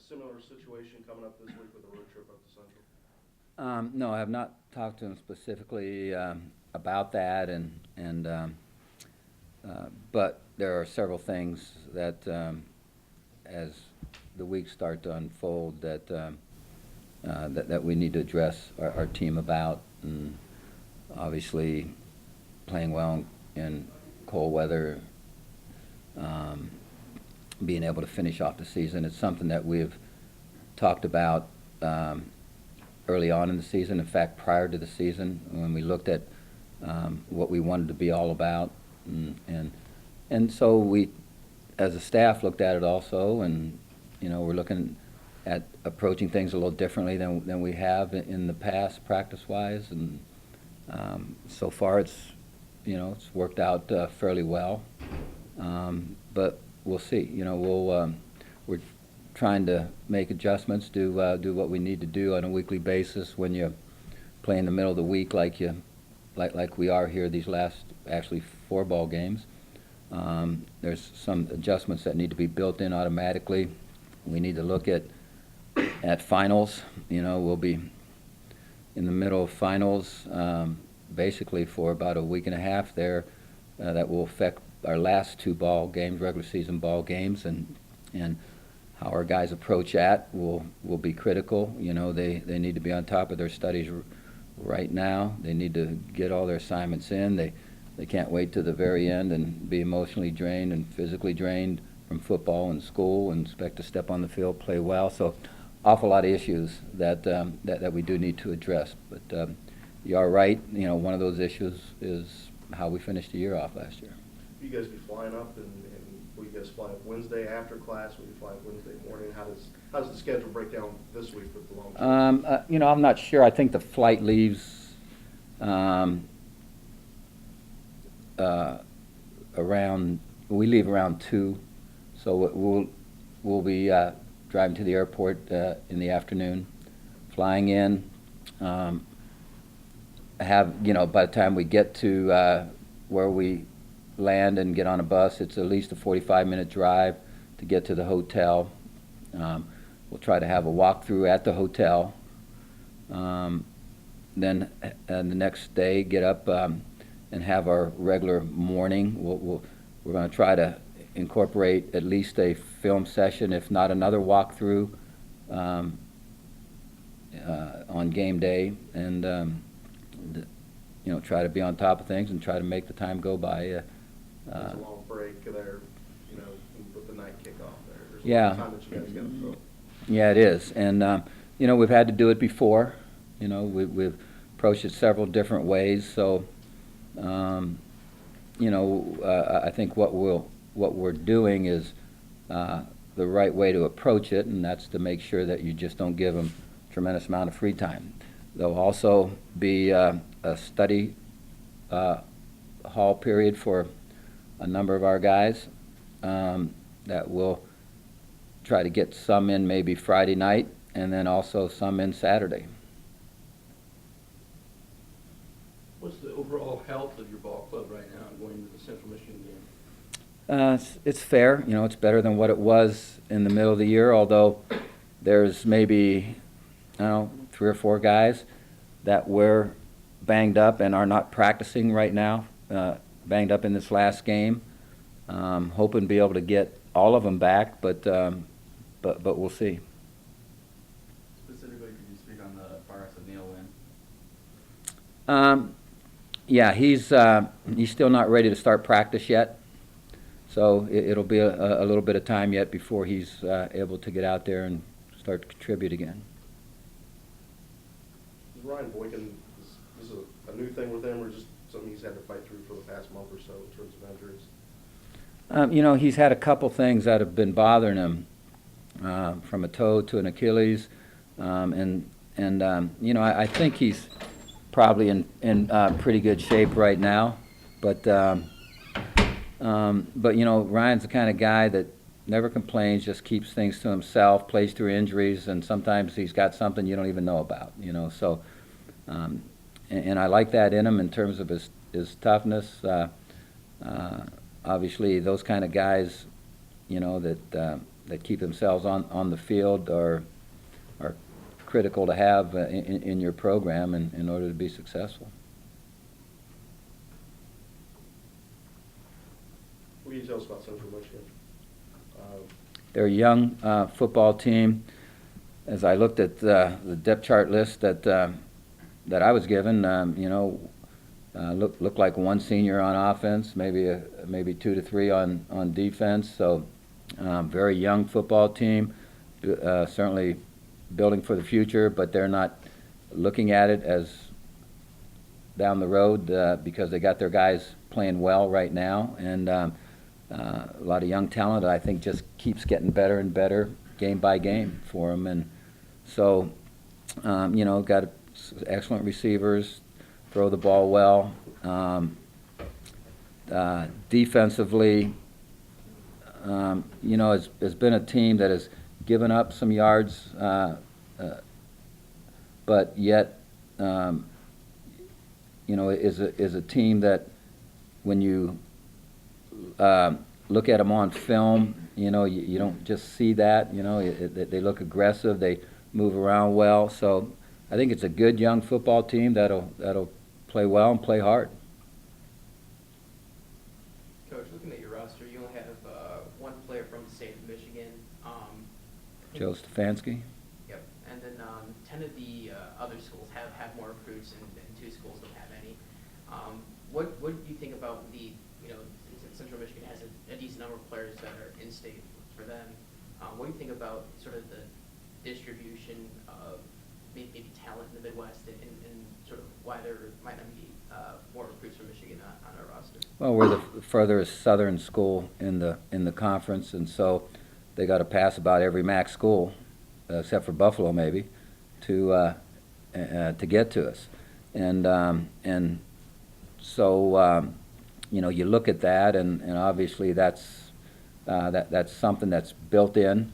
similar situation coming up this week with a road trip up to Central? No, I have not talked to him specifically about that, but there are several things that, as the weeks start to unfold, that we need to address our team about, and obviously playing well in cold weather, being able to finish off the season. It's something that we've talked about early on in the season. In fact, prior to the season, when we looked at what we wanted to be all about, and so we, as a staff, looked at it also, and we're looking at approaching things a little differently than we have in the past, practice-wise, and so far it's worked out fairly well, but we'll see. We're trying to make adjustments, do what we need to do on a weekly basis when you play in the middle of the week like we are here these last actually 4 ball games. There's some adjustments that need to be built in automatically. We need to look at finals. We'll be in the middle of finals basically for about a week and a half there. That will affect our last 2 ball games, regular season ball games, and how our guys approach that will be critical. They need to be on top of their studies right now. They need to get all their assignments in. They can't wait to the very end and be emotionally drained and physically drained from football and school and expect to step on the field, play well. So awful lot of issues that we do need to address. But you are right. One of those issues is how we finished the year off last year. You guys be flying up, and will you guys fly up Wednesday after class? Will you fly up Wednesday morning? How does the schedule break down this week with the long trip? I'm not sure. I think the flight leaves we leave around 2, so we'll be driving to the airport in the afternoon, flying in. By the time we get to where we land and get on a bus, it's at least a 45-minute drive to get to the hotel. We'll try to have a walkthrough at the hotel. Then the next day, get up and have our regular morning. We're going to try to incorporate at least a film session, if not another walkthrough on game day, and try to be on top of things and try to make the time go by. There's a long break there, with the night kickoff there. There's a Yeah. lot of time that you guys got to fill. Yeah, it is, and we've had to do it before. We've approached it several different ways. So, I think what we're doing is the right way to approach it, and that's to make sure that you just don't give them a tremendous amount of free time. There'll also be a study hall period for a number of our guys that will try to get some in maybe Friday night, and then also some in Saturday. What's the overall health of your ball club right now going into the Central Michigan game? It's fair. It's better than what it was in the middle of the year, although there's maybe 3 or 4 guys that were banged up and are not practicing right now, banged up in this last game. Hoping to be able to get all of them back, but we'll see. Specifically, could you speak on the progress of Neil Wynn? Yeah, he's still not ready to start practice yet, so it'll be a little bit of time yet before he's able to get out there and start to contribute again. Is Ryan Boykin, is this a new thing with him, or just something he's had to fight through for the past month or so in terms of injuries? He's had a couple things that have been bothering him, from a toe to an Achilles, I think he's probably in pretty good shape right now, but Ryan's the kind of guy that never complains, just keeps things to himself, plays through injuries, and sometimes he's got something you don't even know about, so and I like that in him in terms of his toughness. Obviously, those kind of guys, that that keep themselves on the field are critical to have in your program in order to be successful. What can you tell us about Central Michigan? They're a young football team. As I looked at the depth chart list that I was given, looked like one senior on offense, maybe 2 to 3 on defense. So very young football team, certainly building for the future, but they're not looking at it as down the road because they got their guys playing well right now, and a lot of young talent that I think just keeps getting better and better game by game for them. And so, got excellent receivers, throw the ball well. Defensively, has been a team that has given up some yards, but yet, is a team that when you look at them on film, you don't just see that. They look aggressive. They move around well. So I think it's a good young football team that'll play well and play hard. Coach, looking at your roster, you only have one player from the state of Michigan. Joe Stefanski. Yep. And then 10 of the other schools have more recruits, and 2 schools don't have any. What do you think about Central Michigan has a decent number of players that are in-state for them. What do you think about sort of the distribution of maybe talent in the Midwest and sort of why there might not be more recruits from Michigan on our roster? Well, we're the furthest southern school in the conference, and so they got to pass about every MAC school, except for Buffalo maybe, to get to us, and so you look at that, and obviously that's something that's built in,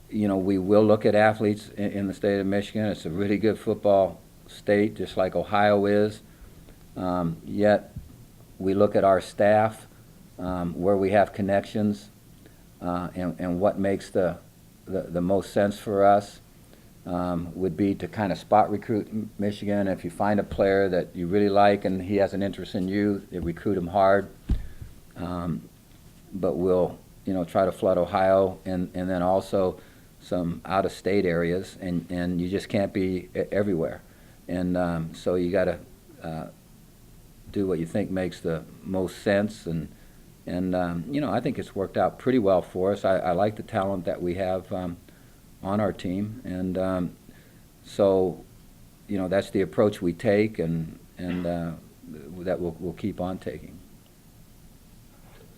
we will look at athletes in the state of Michigan. It's a really good football state, just like Ohio is. Yet we look at our staff, where we have connections, and what makes the most sense for us would be to kind of spot recruit Michigan. If you find a player that you really like and he has an interest in you, you recruit him hard. But we'll try to flood Ohio and then also some out-of-state areas, and you just can't be everywhere. And so you got to do what you think makes the most sense. And I think it's worked out pretty well for us. I like the talent that we have on our team, and so that's the approach we take, and that we'll keep on taking.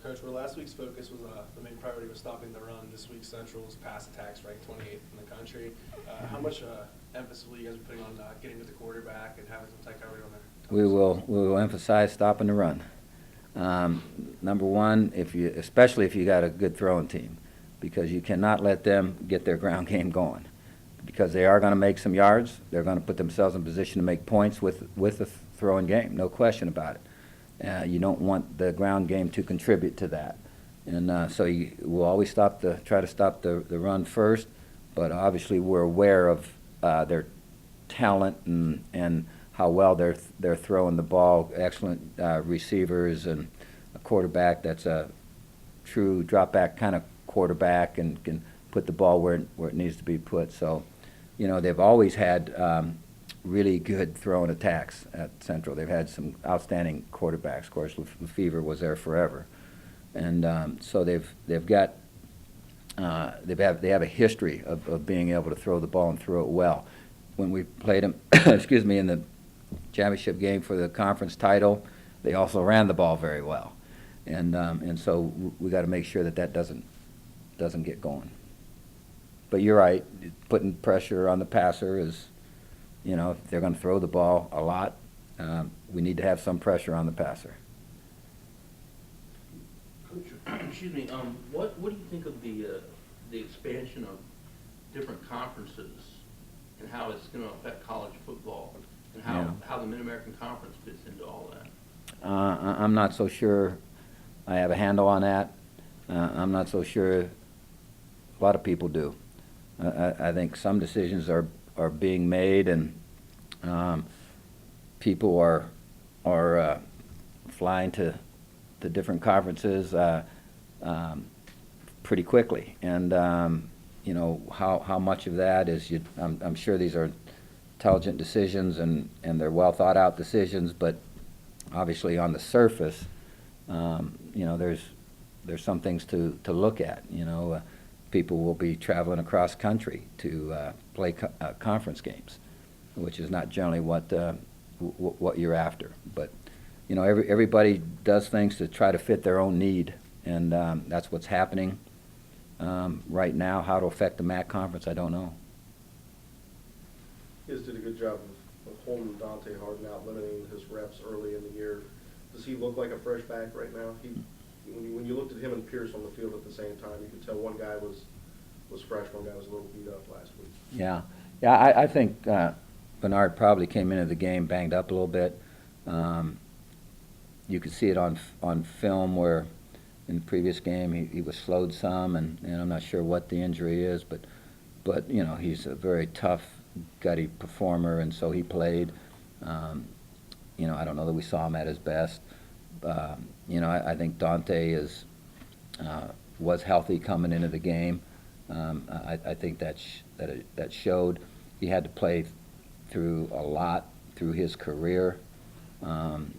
Coach, where last week's focus was the main priority was stopping the run, this week's Central's pass attacks ranked 28th in the country. How much emphasis will you guys be putting on getting to the quarterback and having some tight coverage on there? We will emphasize stopping the run. Number one, especially if you got a good throwing team, because you cannot let them get their ground game going, because they are going to make some yards. They're going to put themselves in position to make points with the throwing game, no question about it. You don't want the ground game to contribute to that, and so we'll always try to stop the run first. But obviously, we're aware of their talent and how well they're throwing the ball. Excellent receivers and a quarterback that's a true drop back kind of quarterback and can put the ball where it needs to be put. So, they've always had really good throwing attacks at Central. They've had some outstanding quarterbacks. Of course, Lefevre was there forever, and so they have a history of being able to throw the ball and throw it well. When we played them, in the championship game for the conference title, they also ran the ball very well, and so we got to make sure that doesn't get going. But you're right, putting pressure on the passer is, if they're going to throw the ball a lot, we need to have some pressure on the passer. Coach, excuse me. What do you think of the expansion of different conferences and how it's going to affect college football and how the Mid-American Conference fits into all that? I'm not so sure I have a handle on that. I'm not so sure a lot of people do. I think some decisions are being made, and people are flying to different conferences pretty quickly. And you know, how much of that is I'm sure these are intelligent decisions and they're well thought out decisions, but obviously on the surface, you know, there's some things to look at. You know, people will be traveling across country to play conference games, which is not generally what you're after. But you know, everybody does things to try to fit their own need, and that's what's happening right now. How to affect the MAC conference, I don't know. You guys did a good job of holding Dante Harden out, limiting his reps early in the year. Does he look like a fresh back right now? When you looked at him and Pierce on the field at the same time, you could tell one guy was fresh, one guy was a little beat up last week. Yeah, I think Bernard probably came into the game banged up a little bit. You could see it on film where in the previous game he was slowed some, and I'm not sure what the injury is, but you know, he's a very tough, gutty performer, and so he played. You know, I don't know that we saw him at his best. You know, I think Dante was healthy coming into the game. I think that showed. He had to play through a lot through his career, and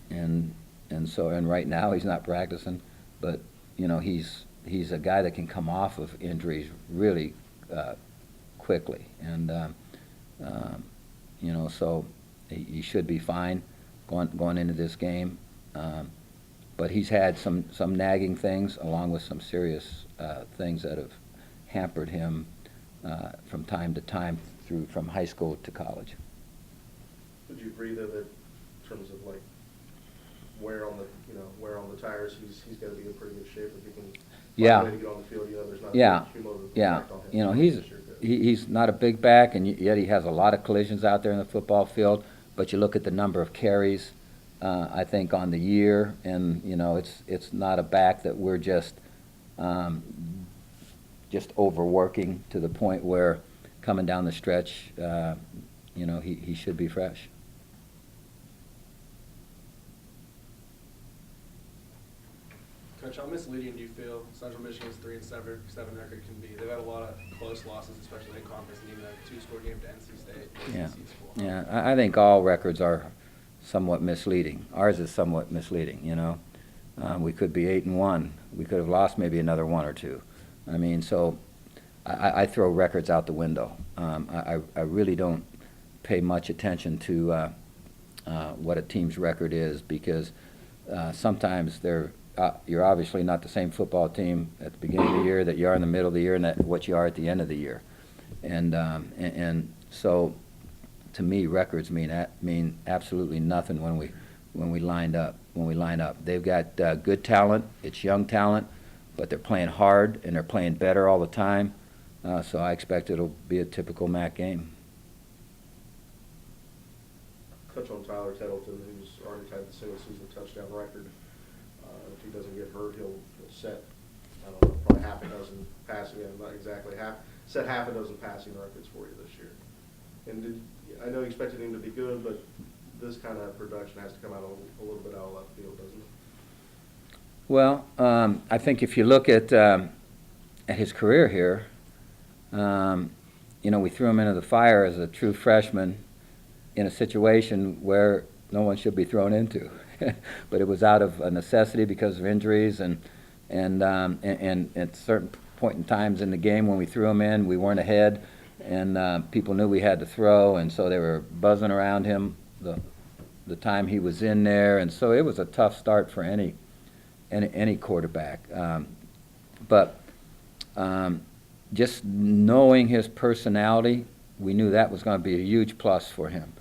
right now he's not practicing. But you know, he's a guy that can come off of injuries really quickly, and you know, so he should be fine going into this game. But he's had some nagging things, along with some serious things that have hampered him from time to time from high school to college. Would you agree though that in terms of like wear on the tires, he's got to be in pretty good shape if he can find Yeah. a way to get on the field? You know, there's not Yeah, a cumulative yeah. effect on him. You know, So he's this year good. he's not a big back, and yet he has a lot of collisions out there in the football field. But you look at the number of carries, I think on the year, and you know, it's not a back that we're just overworking to the point where coming down the stretch, you know, he should be fresh. Coach, how misleading do you feel Central Michigan's 3-7 record can be? They've had a lot of close losses, especially in conference, and even a 2-score game to NC State, Yeah, ACC school. yeah. I think all records are somewhat misleading. Ours is somewhat misleading. You know, we could be 8-1. We could have lost maybe another one or two. I mean, so I throw records out the window. I really don't pay much attention to what a team's record is, because sometimes you're obviously not the same football team at the beginning of the year that you are in the middle of the year, and what you are at the end of the year. And so, to me, records mean absolutely nothing when we line up. They've got good talent. It's young talent, but they're playing hard and they're playing better all the time. So I expect it'll be a typical MAC game. Touch on Tyler Tettleton, who's already tied the single-season touchdown record. If he doesn't get hurt, he'll set, I don't know, probably half a dozen passing, not exactly set half a dozen passing records for you this year. And I know you expected him to be good, but this kind of production has to come out a little bit out of left field, doesn't it? Well, I think if you look at his career here, you know, we threw him into the fire as a true freshman in a situation where no one should be thrown into. But it was out of a necessity because of injuries, and at certain point in times in the game when we threw him in, we weren't ahead, and people knew we had to throw, and so they were buzzing around him the time he was in there, and so it was a tough start for any quarterback. But just knowing his personality, we knew that was going to be a huge plus for him.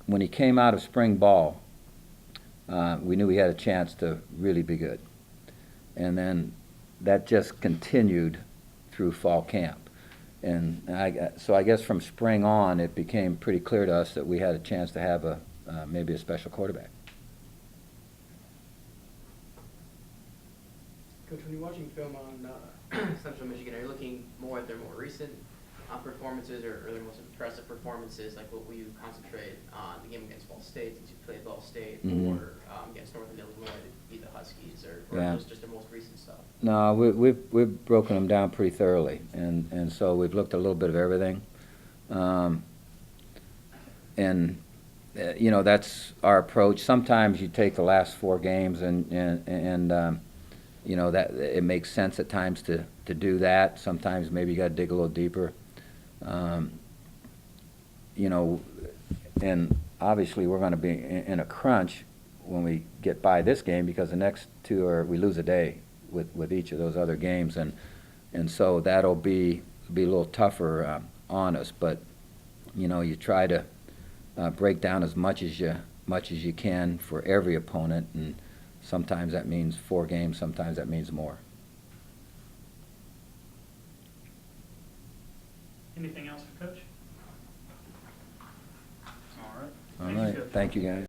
When he came out of spring ball, we knew he had a chance to really be good. And then that just continued through fall camp. So I guess from spring on, it became pretty clear to us that we had a chance to have maybe a special quarterback. Coach, when you're watching film on Central Michigan, are you looking more at their more recent performances or their most impressive performances? Like, what will you concentrate on the game against Ball State, since you played Ball State, Mhm. or against Northern Illinois to beat the Huskies, or Yeah. just the most recent stuff? No, we've broken them down pretty thoroughly, and so we've looked at a little bit of everything. You know, that's our approach. Sometimes you take the last 4 games and you know, that it makes sense at times to do that. Sometimes maybe you got to dig a little deeper. You know, and obviously we're going to be in a crunch when we get by this game, because the next 2 we lose a day with each of those other games, and so that'll be a little tougher on us. But you know, you try to break down as much as you can for every opponent, and sometimes that means 4 games, sometimes that means more. Anything else for Coach? All right. All Thank you, right, Coach. thank you, guys.